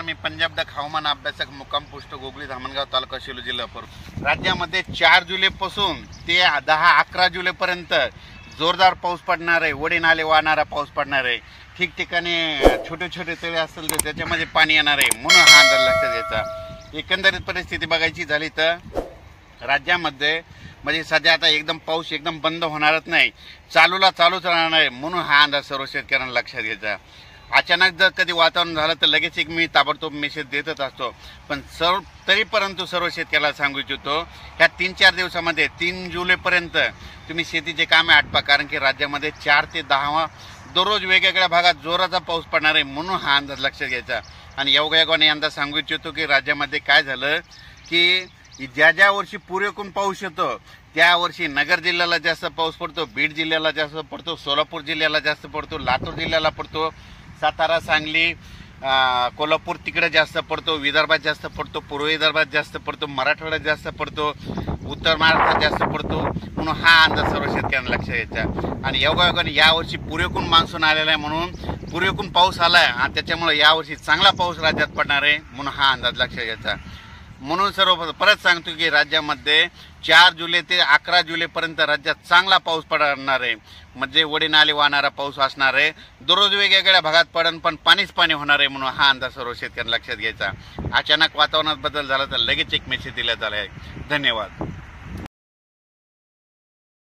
मी Punjab duck हवामान अभ्यासक मुक्काम पोस्ट गोगली धामणगाव तालुका सेलू जिल्हा परभणी। राज्यामध्ये 4 जुलैपासून ते 10-11 जुलैपर्यंत जोरदार पाऊस पडणार आहे। वडी नाले वाहणारा पाऊस पडणार आहे। ठिकठिकाणी छोटे छोटे तळे असतील तर त्याच्यामध्ये पाणी येणार आहे, म्हणून हा अंदाज लक्षात घ्यायचा। एकंदरीत परिस्थिती बघायची झाली तर राज्यामध्ये म्हणजे सध्या आता एकदम पाऊस एकदम बंद होणारच नाही, चालूच राहणार आहे, म्हणून हा अंदाज सर्व शेतकऱ्यांना लक्षात घ्यायचा। अचानक जर कधी वातावरण झालं तर लगेच एक मी ताबडतोब मेसेज देतच असतो, पण तरी परंतु सर्व शेतकऱ्याला सांगू इच्छितो ह्या 3-4 दिवसामध्ये 3 जुलैपर्यंत तुम्ही शेतीचे कामे आटपा, कारण की राज्यामध्ये 4 ते 10 दररोज वेगवेगळ्या भागात जोराचा पाऊस पडणार आहे, म्हणून हा अंदाज लक्षात घ्यायचा। आणि योगायोगाने अंदाज सांगू इच्छितो की राज्यामध्ये काय झालं की ज्या वर्षी पुरेपूर पाऊस येतो त्या वर्षी नगर जिल्ह्याला जास्त पाऊस पडतो, बीड जिल्ह्याला जास्त पडतो, सोलापूर जिल्ह्याला जास्त पडतो, लातूर जिल्ह्याला पडतो, सातारा सांगली कोल्हापूर तिकडे जास्त पडतो, विदर्भात जास्त पडतो, पूर्व विदर्भात जास्त पडतो, मराठवाड्यात जास्त पडतो, उत्तर महाराष्ट्रात जास्त पडतो, म्हणून हा अंदाज सर्व शेतकऱ्यांना लक्षात घ्यायचा। आणि योगायोगाने यावर्षी पुरेपूर मान्सून आलेला आहे, म्हणून पुरेपूर पाऊस आला आहे आणि त्याच्यामुळे यावर्षी चांगला पाऊस राज्यात पडणार आहे, म्हणून हा अंदाज लक्षात घ्यायचा। म्हणून सर्व परत सांगतो की राज्यामध्ये 4 जुलै ते 11 जुलैपर्यंत राज्यात चांगला पाऊस पडणार आहे, म्हणजे वडी नाले वाहणारा पाऊस असणार आहे। दररोज वेगवेगळ्या भागात पण पाणीच पाणी होणार आहे, म्हणून हा अंदाज सर्व शेतकऱ्यांना लक्षात घ्यायचा। अचानक वातावरणात बदल झाला तर लगेच एक मेसेज दिला झाला आहे। धन्यवाद।